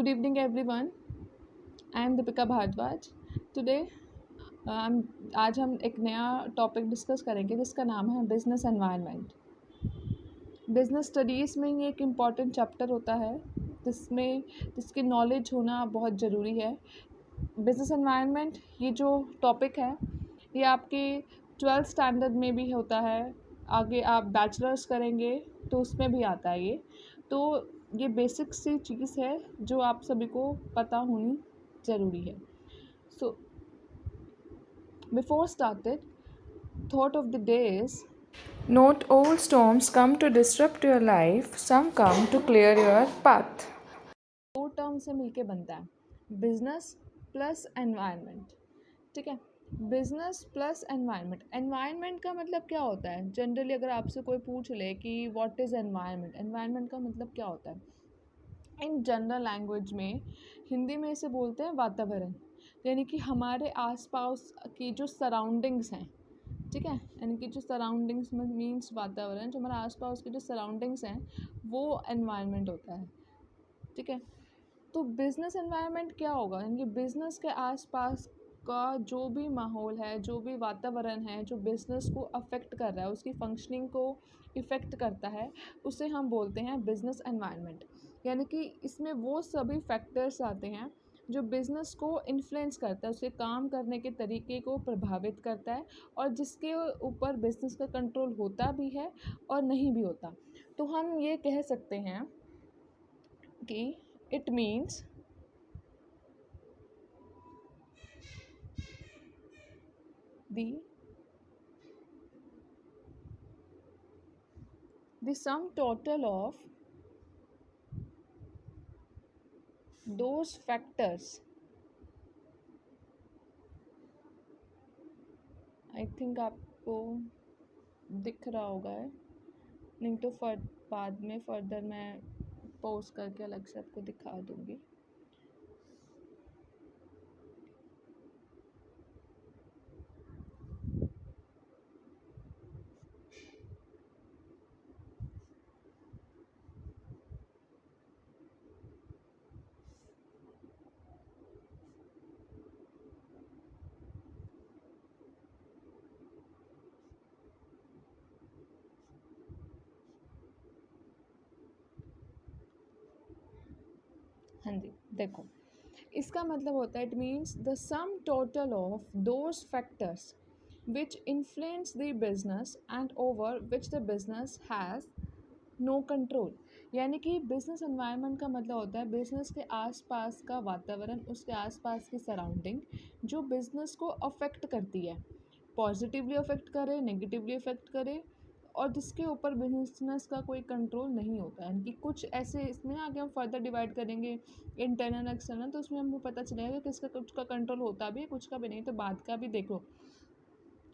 Good evening, everyone. I am Deepika Bhardwaj. Today, आज हम एक नया टॉपिक डिस्कस करेंगे जिसका नाम है बिजनेस एनवायरनमेंट। बिजनेस स्टडीज़ में ये एक इम्पॉर्टेंट चैप्टर होता है जिसकी नॉलेज होना बहुत ज़रूरी है। बिजनेस एनवायरनमेंट ये जो टॉपिक है ये आपके 12th स्टैंडर्ड में भी होता है। आगे आप बैचलर्स करेंगे तो उसमें भी आता है ये। तो ये बेसिक सी चीज़ है जो आप सभी को पता होनी ज़रूरी है। So before started, thought of the day is Not all storms come to disrupt your life, some come to clear your path. दो टर्म से मिलके बनता है बिजनेस प्लस एनवायरनमेंट। ठीक है, बिजनेस प्लस एनवायरनमेंट। एनवायरनमेंट का मतलब क्या होता है? जनरली अगर आपसे कोई पूछ ले कि व्हाट इज़ एनवायरनमेंट, एनवायरनमेंट का मतलब क्या होता है? इन जनरल लैंग्वेज में हिंदी में इसे बोलते हैं वातावरण, यानी कि हमारे आसपास की जो सराउंडिंग्स हैं। ठीक है, यानी कि जो सराउंडिंग्स में मीन्स वातावरण, जो हमारे आसपास के जो सराउंडिंग्स हैं वो एनवायरनमेंट होता है। ठीक है, तो बिज़नेस एनवायरनमेंट क्या होगा? यानी कि बिज़नेस के आसपास का जो भी माहौल है, जो भी वातावरण है, जो बिज़नेस को अफेक्ट कर रहा है, उसकी फंक्शनिंग को इफ़ेक्ट करता है, उसे हम बोलते हैं बिज़नेस एनवायरनमेंट। यानी कि इसमें वो सभी फैक्टर्स आते हैं जो बिज़नेस को इन्फ्लुएंस करता है, उसके काम करने के तरीके को प्रभावित करता है, और जिसके ऊपर बिज़नेस का कंट्रोल होता भी है और नहीं भी होता। तो हम ये कह सकते हैं कि it means the sum total of those factors, I think आपको दिख रहा होगा है, नहीं तो बाद में फर्दर मैं पोस्ट करके अलग से आपको दिखा दूँगी। हाँ जी, देखो, इसका मतलब होता है it means the sum total of those factors which influence the business and over which the business has no control. यानी कि बिजनेस एनवायरनमेंट का मतलब होता है बिजनेस के आसपास का वातावरण, उसके आसपास की सराउंडिंग जो बिजनेस को अफेक्ट करती है, पॉजिटिवली अफेक्ट करे, नेगेटिवली अफेक्ट करे, और जिसके ऊपर बिजनेस का कोई कंट्रोल नहीं होता है। कि कुछ ऐसे इसमें आगे हम फर्दर डिवाइड करेंगे इंटरनल एक्सटर्नल, तो उसमें हमको पता चलेगा कि किसका कुछ का कंट्रोल होता भी है, कुछ का भी नहीं। तो बाद का भी देखो,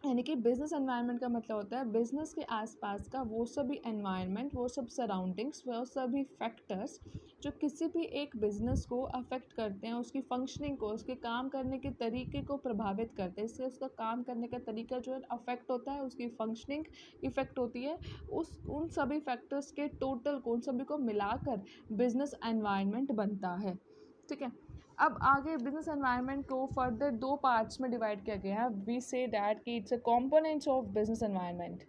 यानी कि बिज़नेस एनवायरनमेंट का मतलब होता है बिज़नेस के आसपास का वो सभी एनवायरनमेंट, वो सब सराउंडिंग्स, वो सभी फैक्टर्स जो किसी भी एक बिज़नेस को अफेक्ट करते हैं, उसकी फंक्शनिंग को, उसके काम करने के तरीके को प्रभावित करते हैं। इससे उसका काम करने का तरीका जो है अफेक्ट होता है, उसकी फंक्शनिंग इफ़ेक्ट होती है। उन सभी फैक्टर्स के टोटल को, उन सभी को मिलाकर बिज़नेस एनवायरनमेंट बनता है। ठीक है, अब आगे बिजनेस एनवायरनमेंट को फर्दर दो पार्ट्स में डिवाइड किया गया है। वी से दैट कि it's a components of business environment.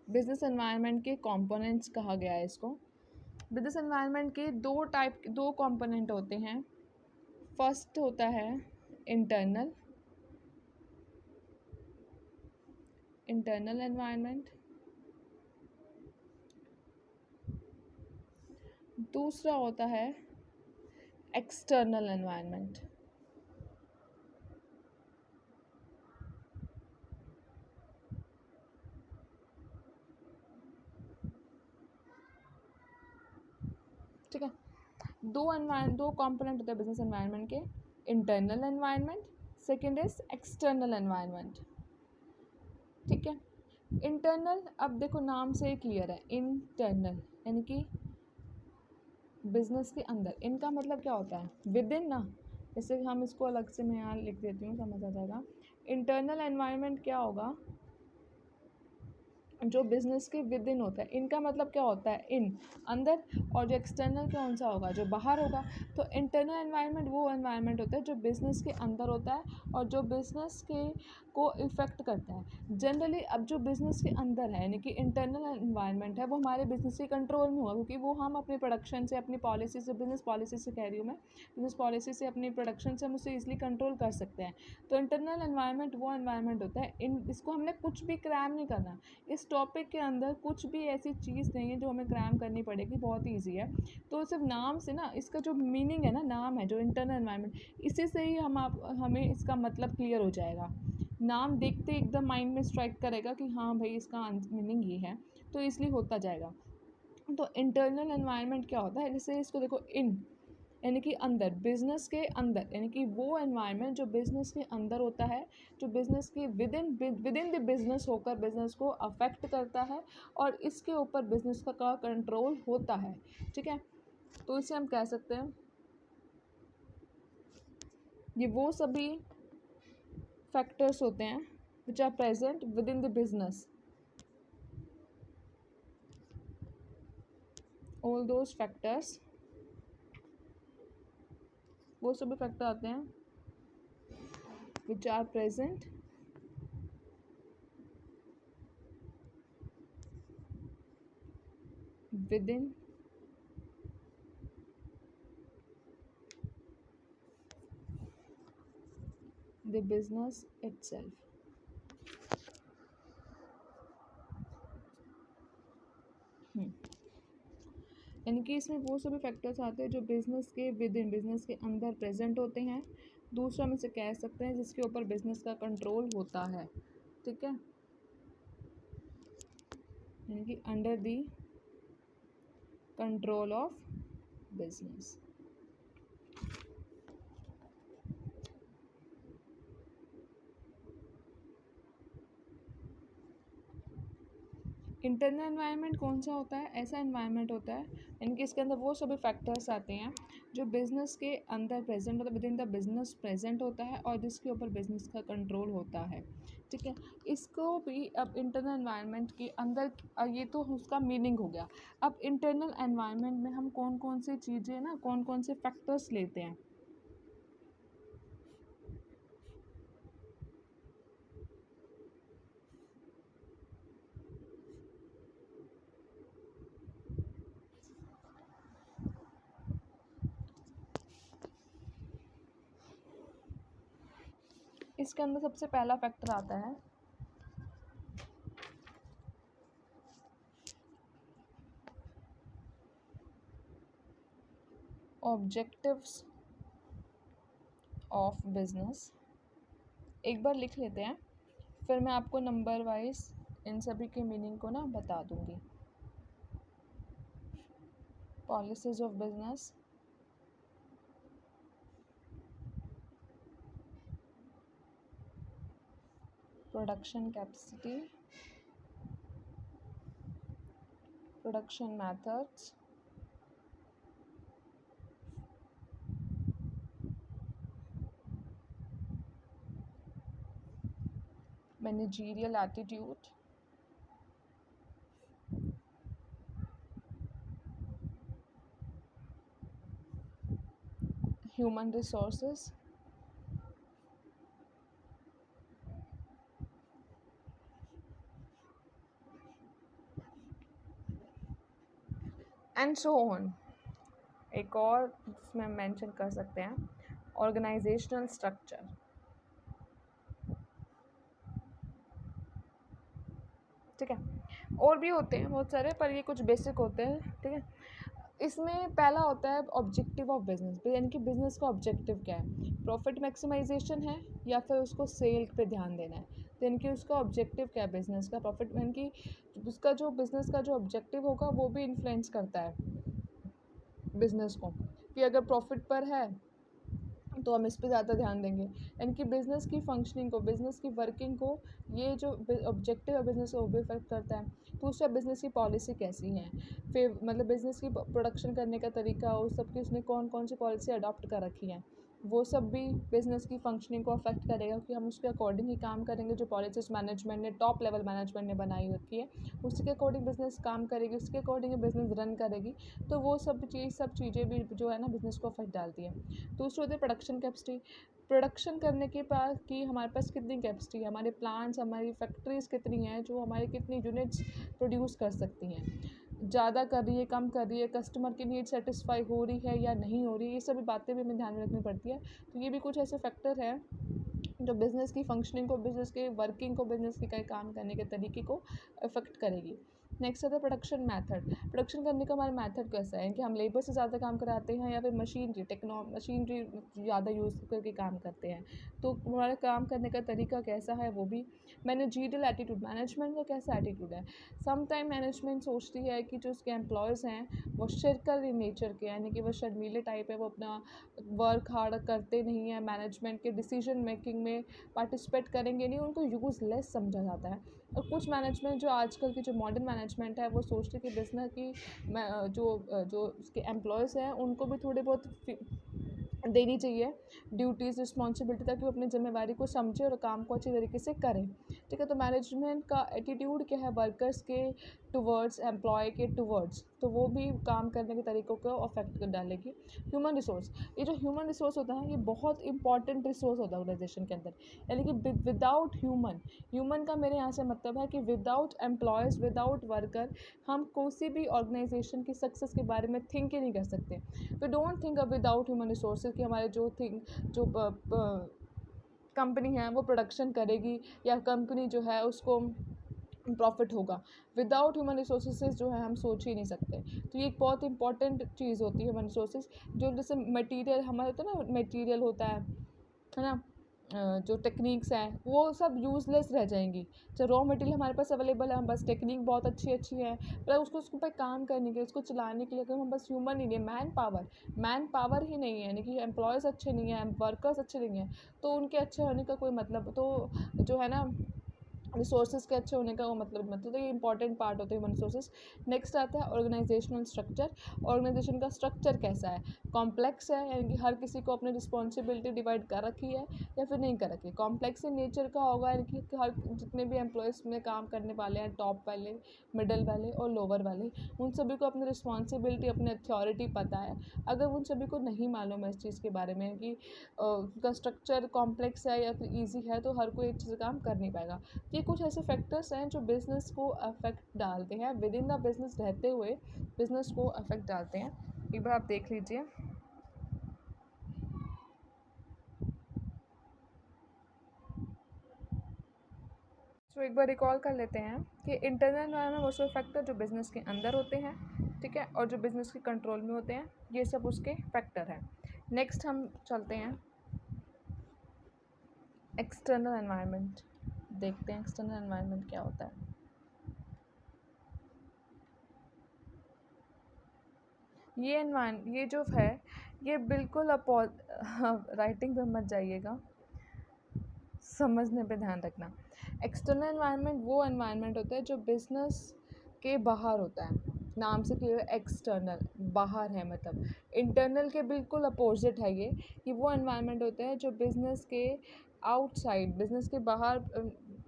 Business environment के कंपोनेंट्स कहा गया है इसको। बिजनेस एनवायरनमेंट के दो कंपोनेंट होते हैं। फर्स्ट होता है इंटरनल एनवायरनमेंट, दूसरा होता है एक्सटर्नल एनवायरनमेंट। ठीक है, दो कंपोनेंट होते हैं बिजनेस एनवायरनमेंट के, internal environment, second is external environment. ठीक है, इंटरनल, अब देखो नाम से ही क्लियर है, इंटरनल यानी कि बिजनेस के अंदर, इनका मतलब क्या होता है, विद इन ना, जैसे हम इसको अलग से मैं यहाँ लिख देती हूँ, समझ आ जाएगा। इंटरनल एनवायरनमेंट क्या होगा, जो बिजनेस के विद इन होता है, इनका मतलब क्या होता है, इन अंदर, और जो एक्सटर्नल कौन सा होगा, जो बाहर होगा। तो इंटरनल एनवायरनमेंट वो एनवायरनमेंट होता है जो बिजनेस के अंदर होता है और जो बिजनेस के को इफ़ेक्ट करता है जनरली। अब जो बिजनेस के अंदर है यानी कि इंटरनल एनवायरनमेंट है, वो हमारे बिजनेस के कंट्रोल में होगा, क्योंकि वो हम अपने प्रोडक्शन से, अपनी पॉलिसी से, बिजनेस पॉलिसी से कह रही हूँ मैं, बिजनेस पॉलिसी से, अपनी प्रोडक्शन से हम उसे ईजिली कंट्रोल कर सकते हैं। तो इंटरनल एनवायरनमेंट वो एनवायरनमेंट होता है, इसको हमने कुछ भी क्रैम नहीं करना। इस टॉपिक के अंदर कुछ भी ऐसी चीज़ नहीं है जो हमें क्रैम करनी पड़ेगी, बहुत ईजी है। तो सिर्फ नाम से ना, इसका जो मीनिंग है ना, नाम है जो इंटरनल एनवायरनमेंट, इसी से ही हमें इसका मतलब क्लियर हो जाएगा। नाम देखते ही एकदम माइंड में स्ट्राइक करेगा कि हाँ भाई इसका मीनिंग ये है, तो इसलिए होता जाएगा। तो इंटरनल एनवायरनमेंट क्या होता है, जैसे इसको देखो, इन यानी कि अंदर, बिजनेस के अंदर, यानी कि वो एनवायरनमेंट जो बिजनेस के अंदर होता है, जो बिजनेस के विद इन द बिजनेस होकर बिजनेस को अफेक्ट करता है और इसके ऊपर बिजनेस का कंट्रोल होता है। ठीक है, तो इसे हम कह सकते हैं, ये वो सभी फैक्टर्स होते हैं which are present within the business, all those factors, वो सभी फैक्टर आते हैं which are present within the business itself. यानी कि इसमें वो सभी फैक्टर्स आते हैं जो बिजनेस के विद इन, बिजनेस के अंदर प्रेजेंट होते हैं। दूसरा हम इसे कह सकते हैं जिसके ऊपर बिजनेस का कंट्रोल होता है। ठीक है, यानी कि under the control of business. Internal environment कौन सा होता है, ऐसा एनवायरनमेंट होता है यानी कि इसके अंदर वो सभी फैक्टर्स आते हैं जो बिजनेस के अंदर प्रेजेंट होता है, with in the business present होता है और जिसके ऊपर बिजनेस का कंट्रोल होता है। ठीक है, इसको भी अब इंटरनल एनवायरनमेंट के अंदर, ये तो उसका मीनिंग हो गया। अब इंटरनल एनवायरनमेंट में हम कौन कौन सी चीज़ें ना, कौन कौन से फैक्टर्स लेते हैं। इसके अंदर सबसे पहला फैक्टर आता है ऑब्जेक्टिव्स ऑफ बिजनेस। एक बार लिख लेते हैं, फिर मैं आपको नंबर वाइज इन सभी के मीनिंग को ना बता दूंगी। Policies of business, production capacity, production methods, managerial attitude, human resources, and so on. एक और जिसमें मेंशन कर सकते हैं ऑर्गेनाइजेशनल स्ट्रक्चर। ठीक है, और भी होते हैं बहुत सारे, पर ये कुछ बेसिक होते हैं। ठीक है, इसमें पहला होता है ऑब्जेक्टिव ऑफ बिजनेस, यानी कि बिजनेस का ऑब्जेक्टिव क्या है, प्रॉफिट मैक्सिमाइजेशन है या फिर उसको सेल पे ध्यान देना है। तो यानी कि उसका ऑब्जेक्टिव क्या है बिजनेस का, प्रॉफिट, यानी कि उसका जो बिजनेस का जो ऑब्जेक्टिव होगा वो भी इन्फ्लुएंस करता है बिजनेस को, कि अगर प्रॉफिट पर है तो हम इस पे ज़्यादा ध्यान देंगे। यानी कि बिज़नेस की फंक्शनिंग को, बिज़नेस की वर्किंग को, ये जो ऑब्जेक्टिव है बिज़नेस का वो भी इफेक्ट करता है। दूसरा, बिज़नेस की पॉलिसी कैसी है, फिर मतलब बिज़नेस की प्रोडक्शन करने का तरीका, उस सब की उसने कौन कौन सी पॉलिसी अडॉप्ट कर रखी है, वो सब भी बिज़नेस की फंक्शनिंग को अफेक्ट करेगा, क्योंकि हम उसके अकॉर्डिंग ही काम करेंगे जो पॉलिसीज़ मैनेजमेंट ने, टॉप लेवल मैनेजमेंट ने बनाई रखी है, उसके अकॉर्डिंग बिज़नेस काम करेगी, उसके अकॉर्डिंग बिज़नेस रन करेगी। तो वो सब चीज़ें भी जो है ना बिज़नेस को अफेक्ट डालती है। दूसरा होता है प्रोडक्शन कैपेसिटी। प्रोडक्शन करने के पास कि हमारे पास कितनी कैपेसिटी है, हमारे प्लांट्स, हमारी फैक्ट्रीज़ कितनी हैं जो हमारी कितनी यूनिट्स प्रोड्यूस कर सकती हैं, ज़्यादा कर रही है, कम कर रही है, कस्टमर की नीड सेटिस्फाई हो रही है या नहीं हो रही है, ये सभी बातें भी हमें ध्यान में रखनी पड़ती है। तो ये भी कुछ ऐसे फैक्टर हैं जो बिज़नेस की फंक्शनिंग को, बिज़नेस के वर्किंग को, बिज़नेस के काम करने के तरीके को अफेक्ट करेगी। नेक्स्ट आता है प्रोडक्शन मेथड। प्रोडक्शन करने का हमारा मेथड कैसा है कि हम लेबर से ज़्यादा काम कराते हैं या फिर मशीनरी ज़्यादा यूज़ करके काम करते हैं, तो हमारा काम करने का तरीका कैसा है वो भी। मैनेजरियल एटीट्यूड, मैनेजमेंट का कैसा एटीट्यूड है। सम टाइम मैनेजमेंट सोचती है कि जो उसके एम्प्लॉयज़ हैं वो शिरकल इन नेचर के, यानी कि वो शर्मीले टाइप है, वो अपना वर्क हार्ड करते नहीं हैं, मैनेजमेंट के डिसीजन मेकिंग में पार्टिसिपेट करेंगे नहीं, उनको यूज़लेस समझा जाता है। और कुछ मैनेजमेंट जो आजकल की जो मॉडर्न मैनेजमेंट है वो सोचते हैं कि बिज़नेस की जो उसके एम्प्लॉयज़ हैं उनको भी थोड़े बहुत देनी चाहिए ड्यूटीज़, रिस्पॉन्सिबिलिटी, ताकि वो अपनी ज़िम्मेवारी को समझें और काम को अच्छी तरीके से करें। ठीक है, तो मैनेजमेंट का एटीट्यूड क्या है वर्कर्स के टुवर्ड्स, एम्प्लॉय के टुवर्ड्स, तो वो भी काम करने के तरीक़ों को अफेक्ट कर डालेगी। ह्यूमन रिसोर्स, ये जो ह्यूमन रिसोर्स होता है ये बहुत इंपॉर्टेंट रिसोर्स होता है ऑर्गेनाइजेशन के अंदर। यानी कि विदाउट ह्यूमन का मेरे यहाँ से मतलब है कि विदाउट एम्प्लॉयज़, विदाउट वर्कर हम किसी भी ऑर्गेनाइजेशन की सक्सेस के बारे में थिंक ही नहीं कर सकते। We don't think without human resources कि हमारे जो कंपनी है वो प्रोडक्शन करेगी या कंपनी जो है उसको प्रॉफिट होगा। विदाउट ह्यूमन रिसोर्सेज जो है हम सोच ही नहीं सकते। तो ये एक बहुत इंपॉर्टेंट चीज़ होती है ह्यूमन रिसोर्सेज। जो जैसे मटेरियल हमारा होता है ना, मटेरियल होता है ना, जो टेक्निक्स हैं वो सब यूज़लेस रह जाएंगी। जो रॉ मटेरियल हमारे पास अवेलेबल है, हम बस टेक्निक बहुत अच्छी अच्छी है, पर उसको पर काम करने के लिए, उसको चलाने के लिए अगर हम बस ह्यूमन ही नहीं, मैन पावर ही नहीं है, यानी कि एम्प्लॉयज़ अच्छे नहीं हैं, वर्कर्स अच्छे नहीं हैं, तो उनके अच्छे होने का कोई मतलब तो जो है ना रिसोर्सेज के अच्छे होने का वो मतलब तो ये इंपॉर्टेंट पार्ट होते हैं ह्यूमन रिसोर्सेज। नेक्स्ट आता है ऑर्गेनाइजेशनल स्ट्रक्चर। ऑर्गेनाइजेशन का स्ट्रक्चर कैसा है, कॉम्प्लेक्स है, यानी कि हर किसी को अपनी रिस्पॉन्सिबिलिटी डिवाइड कर रखी है या फिर नहीं कर रखी है। कॉम्प्लेक्स इन नेचर का होगा, यानी कि हर जितने भी एम्प्लॉयज़ में काम करने वाले हैं, टॉप वाले, मिडल वाले और लोअर वाले, उन सभी को अपनी रिस्पॉन्सिबिलिटी, अपनी अथॉरिटी पता है। अगर उन सभी को नहीं मालूम है इस चीज़ के बारे में कि उनका स्ट्रक्चर कॉम्प्लेक्स है या फिर ईजी है, तो हर कोई एक चीज़ काम कर नहीं पाएगा। ये कुछ ऐसे फैक्टर्स हैं जो बिज़नेस को अफेक्ट डालते हैं, विद इन द बिज़नेस रहते हुए बिज़नेस को अफेक्ट डालते हैं। एक बार आप देख लीजिए। तो एक बार रिकॉल कर लेते हैं कि इंटरनल एनवायरनमेंट वो सब फैक्टर जो बिज़नेस के अंदर होते हैं, ठीक है, और जो बिज़नेस के कंट्रोल में होते हैं, ये सब उसके फैक्टर हैं। नेक्स्ट हम चलते हैं एक्सटर्नल एनवायरनमेंट, देखते हैं एक्सटर्नल एनवायरनमेंट क्या होता है। ये जो है ये बिल्कुल राइटिंग पे मत जाइएगा, समझने पे ध्यान रखना। एक्सटर्नल एनवायरनमेंट वो एनवायरनमेंट होता है जो बिज़नेस के बाहर होता है, नाम से क्लियर एक्सटर्नल, बाहर है मतलब। इंटरनल के बिल्कुल अपोजिट है ये वो एनवायरनमेंट होता है जो बिज़नेस के आउटसाइड, बिज़नेस के बाहर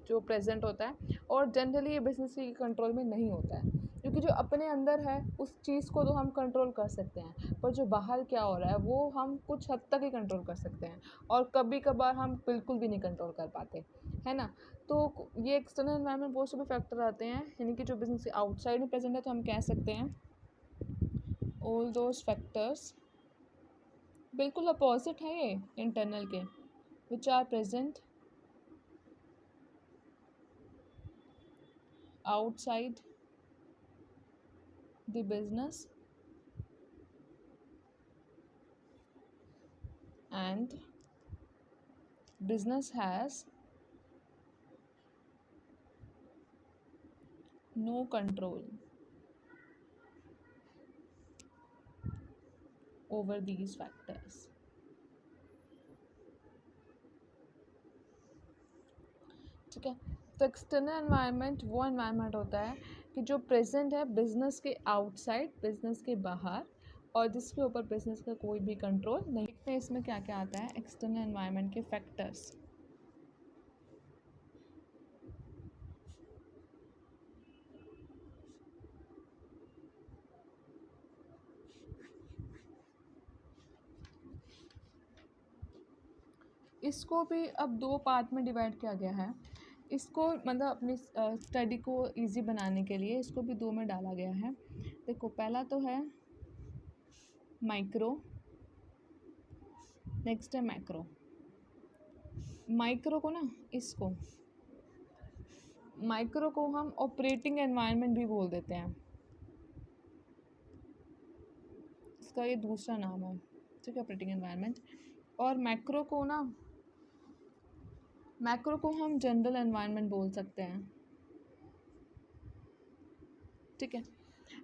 जो प्रेजेंट होता है, और जनरली ये बिज़नेस के कंट्रोल में नहीं होता है, क्योंकि जो अपने अंदर है उस चीज़ को तो हम कंट्रोल कर सकते हैं, पर जो बाहर क्या हो रहा है वो हम कुछ हद तक ही कंट्रोल कर सकते हैं, और कभी कभार हम बिल्कुल भी नहीं कंट्रोल कर पाते, है ना। तो ये एक्सटर्नल एनवायरनमेंट वो सभी फैक्टर आते हैं, यानी कि जो बिज़नेस के आउटसाइड में प्रेजेंट है, तो हम कह सकते हैं ऑल दोज फैक्टर्स, बिल्कुल अपोजिट है ये इंटरनल के, which are present outside the business and business has no control over these factors. ठीक है। तो एक्सटर्नल एनवायरनमेंट वो एनवायरनमेंट होता है कि जो प्रेजेंट है बिजनेस के आउटसाइड, बिजनेस के बाहर, और जिसके ऊपर बिजनेस का कोई भी कंट्रोल नहीं। देखते हैं इसमें क्या क्या आता है एक्सटर्नल एनवायरनमेंट के फैक्टर्स। इसको भी अब दो पार्ट में डिवाइड किया गया है। इसको मतलब अपनी स्टडी को इजी बनाने के लिए इसको भी दो में डाला गया है। देखो पहला तो है माइक्रो, नेक्स्ट है मैक्रो। माइक्रो को ना, इसको माइक्रो को हम ऑपरेटिंग एनवायरनमेंट भी बोल देते हैं, इसका ये दूसरा नाम है, ठीक है, ऑपरेटिंग एनवायरनमेंट। और मैक्रो को ना, मैक्रो को हम जनरल एनवायरनमेंट बोल सकते हैं, ठीक है।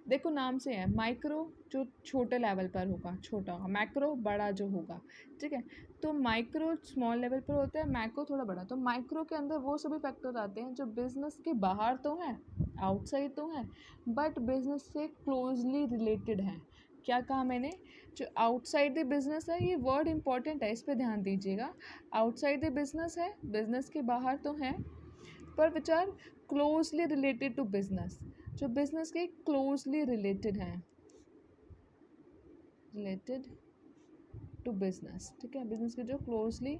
देखो नाम से है, माइक्रो जो छोटे लेवल पर होगा, छोटा होगा, मैक्रो बड़ा जो होगा, ठीक है। तो माइक्रो स्मॉल लेवल पर होता है, मैक्रो थोड़ा बड़ा। तो माइक्रो के अंदर वो सभी फैक्टर आते हैं जो बिजनेस के बाहर तो हैं, आउटसाइड तो हैं, बट बिजनेस से क्लोजली रिलेटेड हैं। क्या कहा मैंने, जो आउटसाइड द बिजनेस है, ये वर्ड इंपॉर्टेंट है, इस पर ध्यान दीजिएगा। आउटसाइड द बिजनेस है, बिजनेस के बाहर तो हैं, पर which are closely related to business, जो बिजनेस के क्लोजली रिलेटेड हैं, रिलेटेड टू बिजनेस, ठीक है, बिजनेस के जो क्लोजली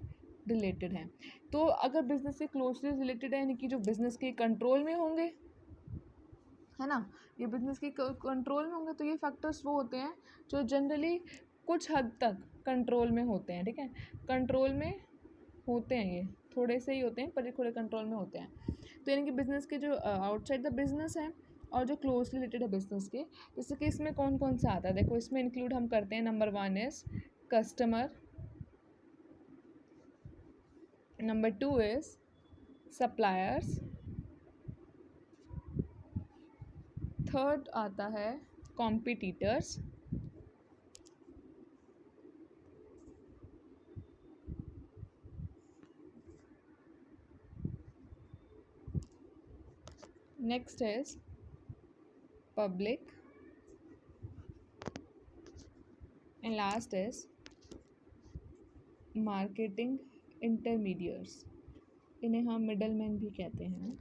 रिलेटेड हैं। तो अगर बिजनेस से क्लोजली रिलेटेड है, यानी कि जो बिजनेस के कंट्रोल में होंगे, है ना, ये बिजनेस के कंट्रोल में होंगे, तो ये फैक्टर्स वो होते हैं जो जनरली कुछ हद तक कंट्रोल में होते हैं, ठीक है, कंट्रोल में होते हैं, ये थोड़े से ही होते हैं पर ये थोड़े कंट्रोल में होते हैं। तो यानी कि बिजनेस के जो आउटसाइड द बिजनेस है और जो क्लोजली रिलेटेड है बिजनेस के, जैसे कि इसमें कौन कौन सा आता है, देखो इसमें इंक्लूड हम करते हैं, number 1 is customer, number 2 is suppliers, third आता है competitors, next is public, and last is marketing intermediates, इन्हें हम मिडल मैन भी कहते हैं।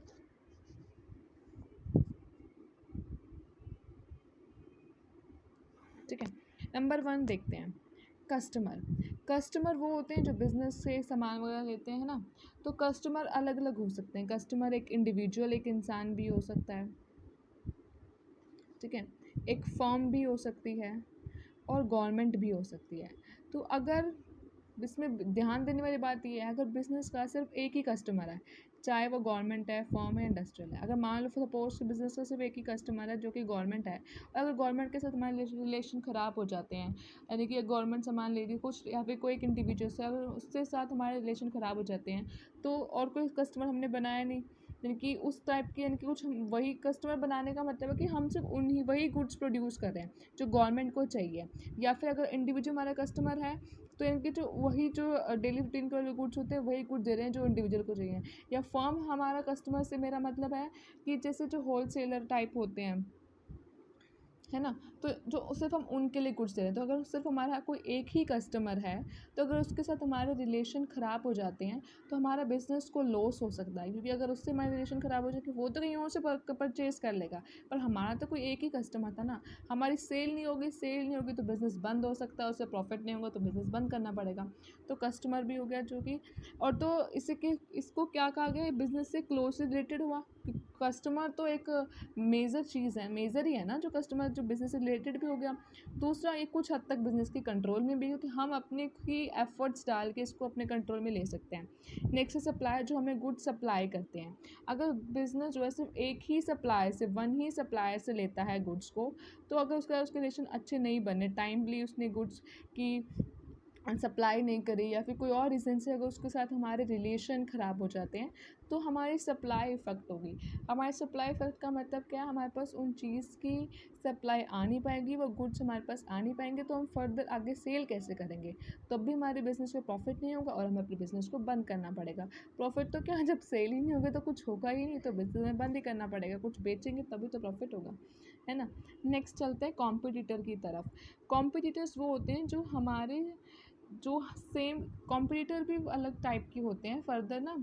ठीक है, नंबर 1 देखते हैं, कस्टमर। कस्टमर वो होते हैं जो बिजनेस से सामान वगैरह लेते हैं ना। तो कस्टमर अलग अलग हो सकते हैं, कस्टमर एक इंडिविजुअल, एक इंसान भी हो सकता है, ठीक है, एक फर्म भी हो सकती है, और गवर्नमेंट भी हो सकती है। तो अगर इसमें ध्यान देने वाली बात ये है, अगर बिजनेस का सिर्फ एक ही कस्टमर है, चाहे वो गवर्नमेंट है, फर्म है, इंडस्ट्रियल है, अगर मान लो सपोज बिजनेस का सिर्फ एक ही कस्टमर है जो कि गवर्नमेंट है, और अगर गवर्नमेंट के साथ हमारे रिलेशन ख़राब हो जाते हैं, यानी कि गवर्नमेंट सामान ले रही कुछ, या फिर कोई एक इंडिविजुअल से, अगर उसके साथ हमारे रिलेशन ख़राब हो जाते हैं, तो और कोई कस्टमर हमने बनाया नहीं, यानी कि उस टाइप की, यानी कि कुछ वही कस्टमर बनाने का मतलब है कि हम सिर्फ उन्हीं वही गुड्स प्रोड्यूस कर रहे हैं जो गवर्नमेंट को चाहिए। या फिर अगर इंडिविजुअल हमारा कस्टमर है, तो इनके जो वही जो डेली रूटीन के गुड्स होते हैं वही गुड्स दे रहे हैं जो इंडिविजुअल को चाहिए। या फर्म हमारा कस्टमर से मेरा मतलब है कि जैसे जो होल सेलर टाइप होते हैं, है ना, तो जो सिर्फ हम उनके लिए गुड्स दे रहे हैं। तो अगर सिर्फ हमारा कोई एक ही कस्टमर है, तो अगर उसके साथ हमारे रिलेशन ख़राब हो जाते हैं तो हमारा बिज़नेस को लॉस हो सकता है, क्योंकि अगर उससे हमारे रिलेशन ख़राब हो जाए कि वो तो कहीं और से परचेज़ कर लेगा, पर हमारा तो कोई एक ही कस्टमर था ना, हमारी सेल नहीं होगी, सेल नहीं होगी तो बिज़नेस बंद हो सकता है, उससे प्रॉफिट नहीं होगा तो बिज़नेस बंद करना पड़ेगा। तो कस्टमर भी हो गया जो कि, और तो इसको क्या कहा गया, बिज़नेस से क्लोजली रिलेटेड हुआ। कस्टमर तो एक मेजर चीज़ है, मेजर ही है ना, जो कस्टमर जो बिज़नेस से रिलेटेड भी हो गया। दूसरा, ये कुछ हद तक बिज़नेस के कंट्रोल में भी, क्योंकि हम अपने ही एफर्ट्स डाल के इसको अपने कंट्रोल में ले सकते हैं। नेक्स्ट सप्लायर, जो हमें गुड सप्लाई करते हैं। अगर बिज़नेस जो है सिर्फ एक ही सप्लायर से, वन ही सप्लायर से लेता है गुड्स को, तो अगर उसके रिलेशन अच्छे नहीं बने, टाइमली उसने गुड्स की सप्लाई नहीं करी या फिर कोई और रीज़न से अगर उसके साथ हमारे रिलेशन ख़राब हो जाते हैं तो हमारी सप्लाई इफ़ेक्ट होगी। हमारी सप्लाई इफ़ेक्ट का मतलब क्या है, हमारे पास उन चीज़ की सप्लाई आ नहीं पाएगी, वो गुड्स हमारे पास आ नहीं पाएंगे, तो हम फर्दर आगे सेल कैसे करेंगे। तब भी हमारे बिज़नेस में प्रॉफिट नहीं होगा और हमें अपने बिज़नेस को बंद करना पड़ेगा। प्रॉफिट तो क्या, जब सेल ही नहीं होगा तो कुछ होगा ही नहीं, तो बिज़नेस में बंद ही करना पड़ेगा। कुछ बेचेंगे तभी तो प्रॉफिट होगा, है ना। नेक्स्ट चलते हैं कॉम्पिटिटर की तरफ। कॉम्पिटिटर्स वो होते हैं जो हमारे जो सेम कॉम्पिटिटर भी अलग टाइप के होते हैं फर्दर ना,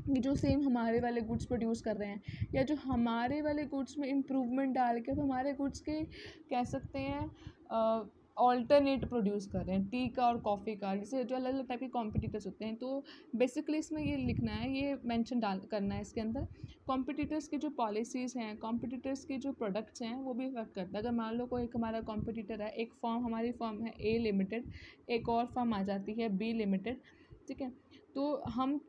कि जो सेम हमारे वाले गुड्स प्रोड्यूस कर रहे हैं या जो हमारे वाले गुड्स में इम्प्रूवमेंट डाल के हमारे गुड्स के कह सकते हैं ऑल्टरनेट प्रोड्यूस कर रहे हैं, टी का और कॉफ़ी का, जैसे जो अलग अलग टाइप के कॉम्पिटिटर्स होते हैं। तो बेसिकली इसमें ये लिखना है, ये मेंशन डाल करना है इसके अंदर, कॉम्पिटिटर्स की जो पॉलिसीज़ हैं, कॉम्पिटिटर्स की जो प्रोडक्ट्स हैं वो भी इफेक्ट करता है। अगर मान लो कोई एक हमारा कॉम्पिटिटर है, एक फर्म, हमारी फर्म है ए लिमिटेड, एक और फर्म आ जाती है बी लिमिटेड, ठीक है। तो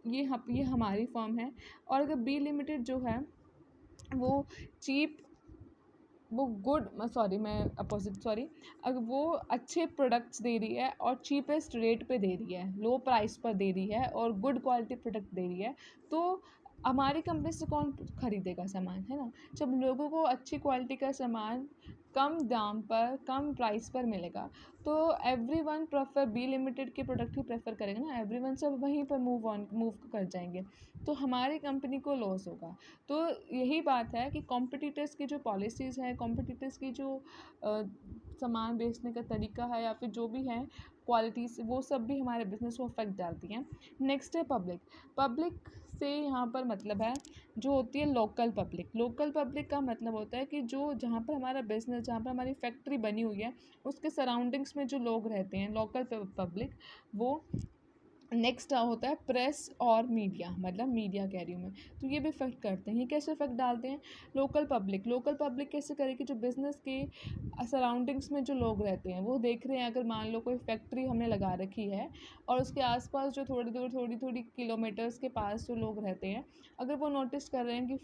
ये हमारी फर्म है, और अगर बी लिमिटेड जो है वो चीप, वो गुड, सॉरी मैं अपोजिट, सॉरी, अगर वो अच्छे प्रोडक्ट्स दे रही है और चीपेस्ट रेट पे दे रही है, लो प्राइस पर दे रही है और गुड क्वालिटी प्रोडक्ट दे रही है, तो हमारी कंपनी से कौन खरीदेगा सामान, है ना। जब लोगों को अच्छी क्वालिटी का सामान कम दाम पर, कम प्राइस पर मिलेगा, तो एवरीवन प्रेफर बी लिमिटेड के प्रोडक्ट ही प्रेफर करेगा ना, एवरीवन सब वहीं पर मूव कर जाएंगे, तो हमारी कंपनी को लॉस होगा। तो यही बात है कि कॉम्पिटिटर्स की जो पॉलिसीज़ हैं, कॉम्पिटिटर्स की जो सामान बेचने का तरीका है या फिर जो भी है क्वालिटीज़, वो सब भी हमारे बिज़नेस को अफेक्ट डालती हैं। नेक्स्ट है पब्लिक। पब्लिक से यहाँ पर मतलब है जो होती है लोकल पब्लिक। लोकल पब्लिक का मतलब होता है कि जो जहाँ पर हमारा बिज़नेस, जहाँ पर हमारी फैक्ट्री बनी हुई है, उसके सराउंडिंग्स में जो लोग रहते हैं, लोकल पब्लिक, वो। नेक्स्ट होता है प्रेस और मीडिया, मतलब मीडिया कह रही हूँ मैं, तो ये भी इफेक्ट करते हैं। ये कैसे इफेक्ट डालते हैं, लोकल पब्लिक। लोकल पब्लिक कैसे करेगी, जो बिज़नेस के सराउंडिंग्स में जो लोग रहते हैं वो देख रहे हैं, अगर मान लो कोई फैक्ट्री हमने लगा रखी है और उसके आसपास जो थोड़ी थोड़ी किलोमीटर्स के पास जो लोग रहते हैं, अगर वो नोटिस कर रहे हैं कि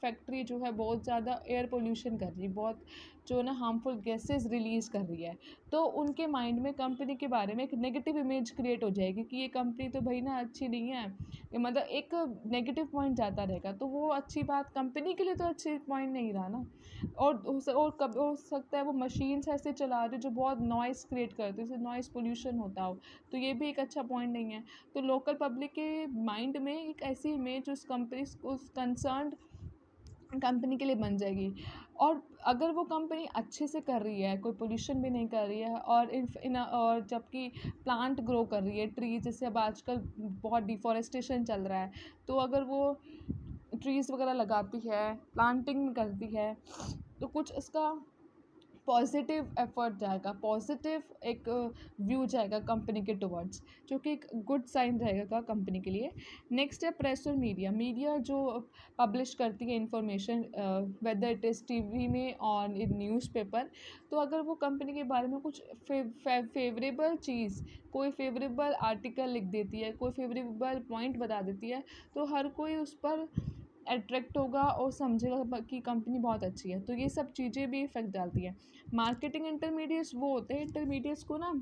फैक्ट्री जो है बहुत ज़्यादा एयर पोल्यूशन कर रही है, बहुत जो ना हार्मफुल गैसेस रिलीज़ कर रही है, तो उनके माइंड में कंपनी के बारे में एक नेगेटिव इमेज क्रिएट हो जाएगी कि ये कंपनी तो भाई ना अच्छी नहीं है, ये मतलब एक नेगेटिव पॉइंट जाता रहेगा, तो वो अच्छी बात कंपनी के लिए तो अच्छी पॉइंट नहीं रहा ना। और कब हो सकता है वो मशीन्स ऐसे चला रहे जो बहुत नॉइस क्रिएट करते हैं, जैसे नॉइस पोल्यूशन होता हो, तो ये भी एक अच्छा पॉइंट नहीं है। तो लोकल पब्लिक के माइंड में एक ऐसी इमेज उस कंपनी, उस कंसर्न्ड कंपनी के लिए बन जाएगी। और अगर वो कंपनी अच्छे से कर रही है, कोई पोल्यूशन भी नहीं कर रही है, और और जबकि प्लांट ग्रो कर रही है, ट्री, जैसे अब आजकल बहुत डिफॉरेस्टेशन चल रहा है, तो अगर वो ट्रीज़ वगैरह लगाती है, प्लांटिंग करती है, तो कुछ इसका पॉजिटिव एफर्ट जाएगा, पॉजिटिव एक व्यू जाएगा कंपनी के टुवर्ड्स, जो कि एक गुड साइन रहेगा कंपनी के लिए। नेक्स्ट है प्रेस और मीडिया। मीडिया जो पब्लिश करती है information, whether it is TV में और इन न्यूज़पेपर, तो अगर वो कंपनी के बारे में कुछ फेवरेबल चीज़, कोई फेवरेबल आर्टिकल लिख देती है, कोई फेवरेबल पॉइंट बता देती है, तो हर कोई उस पर अट्रैक्ट होगा और समझेगा कि कंपनी बहुत अच्छी है। तो ये सब चीज़ें भी इफेक्ट डालती है। मार्केटिंग इंटरमीडिएट्स वो होते हैं, इंटरमीडिएट्स को ना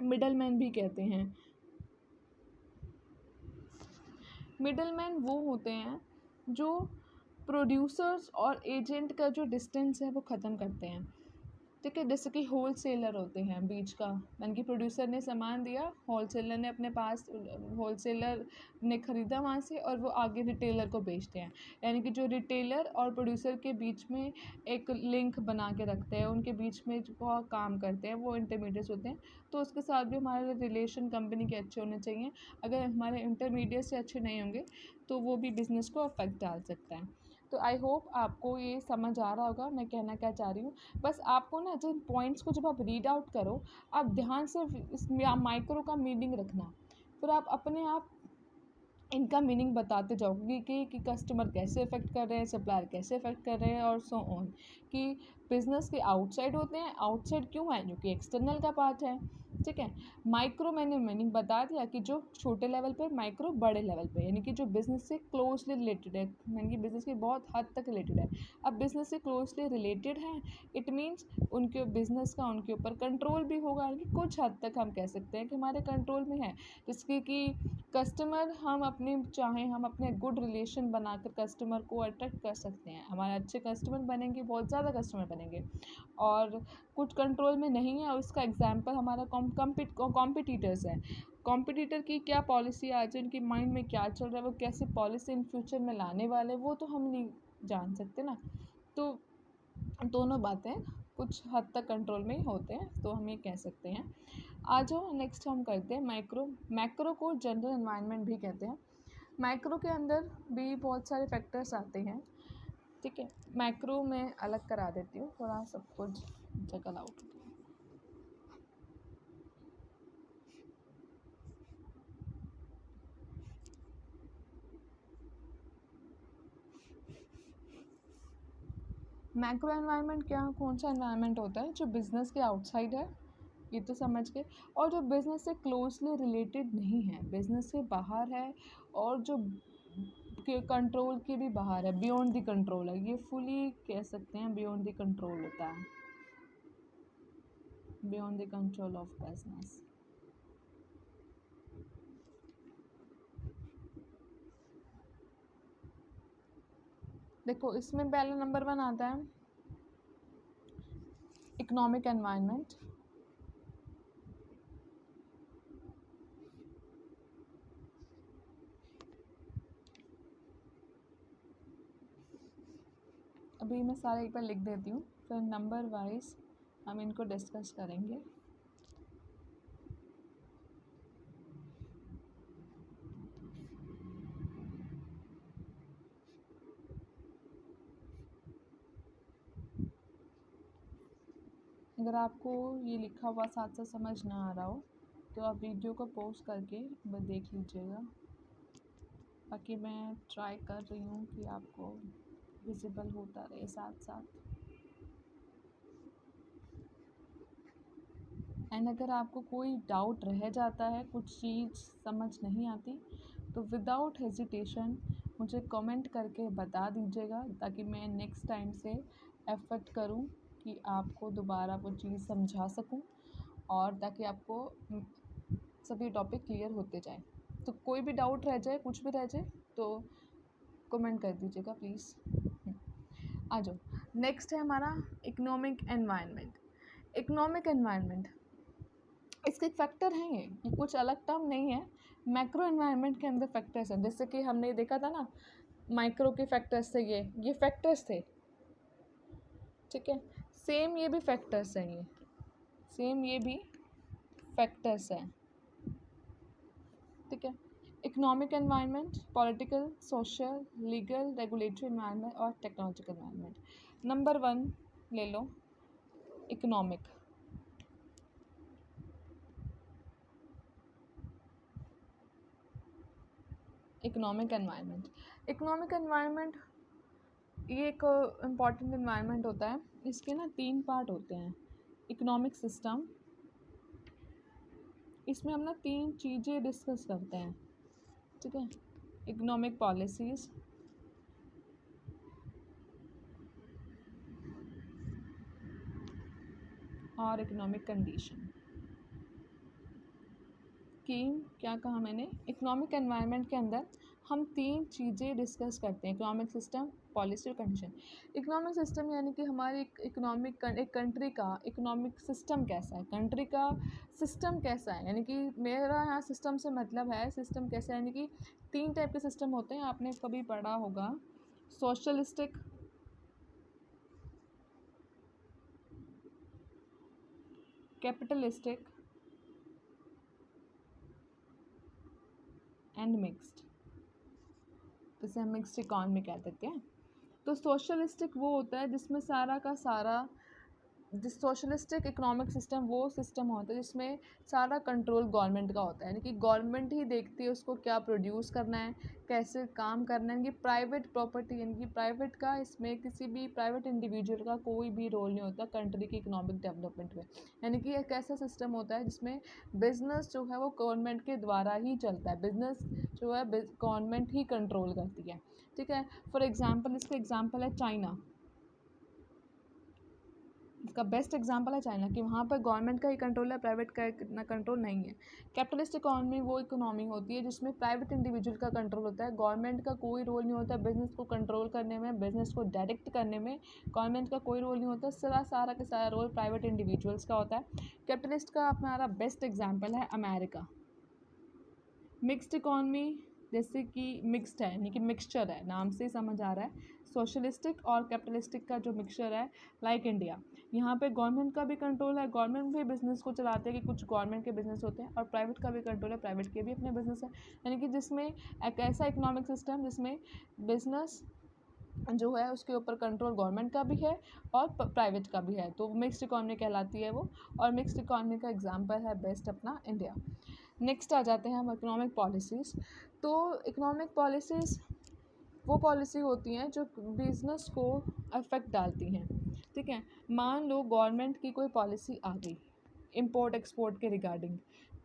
मिडल मैन भी कहते हैं। मिडल मैन वो होते हैं जो प्रोड्यूसर्स और एजेंट का जो डिस्टेंस है वो ख़त्म करते हैं, ठीक है। जैसे कि होल सेलर होते हैं बीच का, यानी कि प्रोड्यूसर ने सामान दिया, होल सेलर ने अपने पास, होल सेलर ने ख़रीदा वहाँ से और वो आगे रिटेलर को बेचते हैं, यानी कि जो रिटेलर और प्रोड्यूसर के बीच में एक लिंक बना के रखते हैं, उनके बीच में जो काम करते हैं वो इंटरमीडिएट्स होते हैं। तो उसके साथ भी हमारे रिलेशन कंपनी के अच्छे होने चाहिए। अगर हमारे इंटरमीडिएट से अच्छे नहीं होंगे तो वो भी बिज़नेस को अफेक्ट डाल सकता है। तो आई होप आपको ये समझ आ रहा होगा मैं कहना क्या चाह रही हूँ। बस आपको ना जिन पॉइंट्स को जब आप रीड आउट करो, आप ध्यान से इस माइक्रो का मीनिंग रखना, फिर आप अपने आप इनका मीनिंग बताते जाओगे कि कस्टमर कैसे अफेक्ट कर रहे हैं, सप्लायर कैसे अफेक्ट कर रहे हैं और सो ऑन, कि बिजनेस के आउटसाइड होते हैं। आउटसाइड क्यों है? क्योंकि एक्सटर्नल का पार्ट है। ठीक है। माइक्रो मैंने मीनिंग बता दिया कि जो छोटे लेवल पे, माइक्रो बड़े लेवल पे, यानी कि जो बिजनेस से क्लोजली रिलेटेड है, यानी कि बिजनेस के बहुत हद तक रिलेटेड है। अब बिजनेस से क्लोजली रिलेटेड है, इट मीन्स उनके बिजनेस का उनके ऊपर कंट्रोल भी होगा, यानी कि कुछ हद तक हम कह सकते हैं कि हमारे कंट्रोल में है। जिसके कि कस्टमर हम अपने चाहें, हम अपने गुड रिलेशन बनाकर कस्टमर को अट्रैक्ट कर सकते हैं। हमारे अच्छे कस्टमर बनेंगे, बहुत ज़्यादा कस्टमर बनेंगे। और कुछ कंट्रोल में नहीं है, और इसका एग्जांपल हमारा कॉम्पिटिटर्स हैं। कॉम्पिटिटर की क्या पॉलिसी आज उनके माइंड में क्या चल रहा है, वो कैसे पॉलिसी इन फ्यूचर में लाने वाले, वो तो हम नहीं जान सकते ना। तो दोनों बातें कुछ हद तक कंट्रोल में होते हैं, तो हम ये कह सकते हैं। आ जाओ नेक्स्ट हम करते हैं मैक्रो। मैक्रो को जनरल एनवायरनमेंट भी कहते हैं। मैक्रो के अंदर भी बहुत सारे फैक्टर्स आते हैं। ठीक है। मैक्रो में अलग करा देती हूँ, थोड़ा सब कुछ जगह आउट। मैक्रो एनवायरनमेंट क्या, कौन सा एनवायरनमेंट होता है जो बिजनेस के आउटसाइड है, ये तो समझ गए, और जो बिजनेस से क्लोजली रिलेटेड नहीं है, बिजनेस से बाहर है, और जो के कंट्रोल के भी बाहर है, बियॉन्ड द कंट्रोल है। ये फुली कह सकते हैं बियॉन्ड द कंट्रोल होता है, beyond the control of business. देखो इसमें पहला नंबर 1 आता है इकोनॉमिक एनवायरनमेंट। अभी मैं सारे एक बार लिख देती हूँ, फिर नंबर वाइज हम इनको डिस्कस करेंगे। अगर आपको ये लिखा हुआ साथ साथ समझ ना आ रहा हो तो आप वीडियो को पॉज करके देख लीजिएगा। बाकी मैं ट्राई कर रही हूँ कि आपको विजिबल होता रहे साथ साथ। एंड अगर आपको कोई डाउट रह जाता है, कुछ चीज़ समझ नहीं आती, तो विदाउट हेजिटेशन मुझे कमेंट करके बता दीजिएगा, ताकि मैं नेक्स्ट टाइम से एफर्ट करूँ कि आपको दोबारा वो चीज़ समझा सकूँ, और ताकि आपको सभी टॉपिक क्लियर होते जाएं। तो कोई भी डाउट रह जाए, कुछ भी रह जाए, तो कमेंट कर दीजिएगा प्लीज़। आ जाओ, नेक्स्ट है हमारा इकोनॉमिक एनवायरनमेंट। इकोनॉमिक एनवायरनमेंट, इसके फैक्टर हैं, ये कुछ अलग टर्म नहीं है। मैक्रो एनवायरनमेंट के अंदर फैक्टर्स हैं, जैसे कि हमने देखा था ना, माइक्रो के फैक्टर्स थे, ये फैक्टर्स थे। ठीक है। सेम ये भी फैक्टर्स हैं, ये सेम ये भी फैक्टर्स हैं। ठीक है। Economic environment, political, social, legal, regulatory environment और टेक्नोलॉजिकल एनवायरनमेंट। नंबर 1 ले लो, economic. Economic environment, economic environment ये एक इम्पॉर्टेंट एनवायरनमेंट होता है। इसके ना 3 पार्ट होते हैं। इकोनॉमिक सिस्टम, इसमें हम ना 3 चीज़ें डिस्कस करते हैं। ठीक है। इकोनॉमिक पॉलिसीज़, और इकोनॉमिक कंडीशन। कि क्या कहा मैंने, इकोनॉमिक एनवायरनमेंट के अंदर हम 3 चीज़ें डिस्कस करते हैं, इकोनॉमिक सिस्टम, पॉलिसी और कंडीशन। इकोनॉमिक सिस्टम यानी कि हमारी इकोनॉमिक एक कंट्री का इकोनॉमिक सिस्टम कैसा है, कंट्री का सिस्टम कैसा है, यानी कि मेरा यहाँ सिस्टम से मतलब है सिस्टम कैसा है, यानी कि 3 टाइप के सिस्टम होते हैं, आपने कभी पढ़ा होगा, सोशलिस्टिक, कैपिटलिस्टिक एंड मिक्स्ड, जिसे हम मिक्स्ड इकॉनमी कह देते हैं। तो सोशलिस्टिक वो होता है जिसमें सारा का सारा जिस सोशलिस्टिक इकोनॉमिक सिस्टम वो सिस्टम होता है जिसमें सारा कंट्रोल गवर्नमेंट का होता है, यानी कि गवर्नमेंट ही देखती है उसको क्या प्रोड्यूस करना है, कैसे काम करना है। यानी कि प्राइवेट प्रॉपर्टी, यानी कि प्राइवेट का इसमें किसी भी प्राइवेट इंडिविजुअल का कोई भी रोल नहीं होता कंट्री की इकोनॉमिक डेवलपमेंट में। यानी कि एक ऐसा सिस्टम होता है जिसमें बिजनेस जो है वो गवर्नमेंट के द्वारा ही चलता है, बिजनेस जो है गवर्नमेंट ही कंट्रोल करती है। ठीक है, फॉर एग्जाम्पल इसका एग्जाम्पल है चाइना। इसका बेस्ट एग्जांपल है चाइना कि वहाँ पर गवर्नमेंट का ही कंट्रोल है, प्राइवेट का इतना कंट्रोल नहीं है। कैपिटलिस्ट इकोनॉमी वो इकोनॉमी होती है जिसमें प्राइवेट इंडिविजुअल का कंट्रोल होता है, गवर्नमेंट का कोई रोल नहीं होता बिजनेस को कंट्रोल करने में, बिजनेस को डायरेक्ट करने में गवर्नमेंट का कोई रोल नहीं होता, सारा का सारा रोल प्राइवेट इंडिविजुअल्स का होता है। कैपिटलिस्ट का हमारा बेस्ट एग्जाम्पल है अमेरिका। मिक्स्ड इकॉनमी, जैसे कि मिक्स्ड है यानी कि मिक्सचर है, नाम से समझ आ रहा है, सोशलिस्टिक और कैपिटलिस्टिक का जो मिक्सचर है, लाइक इंडिया। यहाँ पे गवर्नमेंट का भी कंट्रोल है, गवर्नमेंट भी बिजनेस को चलाते हैं कि कुछ गवर्नमेंट के बिजनेस होते हैं, और प्राइवेट का भी कंट्रोल है, प्राइवेट के भी अपने बिजनेस है। यानी कि जिसमें एक ऐसा इकोनॉमिक सिस्टम जिसमें बिजनेस जो है उसके ऊपर कंट्रोल गवर्नमेंट का भी है और प्राइवेट का भी है, तो मिक्स्ड इकॉनमी कहलाती है वो। और मिक्स्ड इकॉनमी का एग्जांपल है बेस्ट अपना इंडिया। नेक्स्ट आ जाते हैं हम इकोनॉमिक पॉलिसीज़। तो इकोनॉमिक पॉलिसीज़ वो पॉलिसी होती हैं जो बिज़नेस को अफेक्ट डालती हैं। ठीक है, मान लो गवर्नमेंट की कोई पॉलिसी आ गई इंपोर्ट एक्सपोर्ट के रिगार्डिंग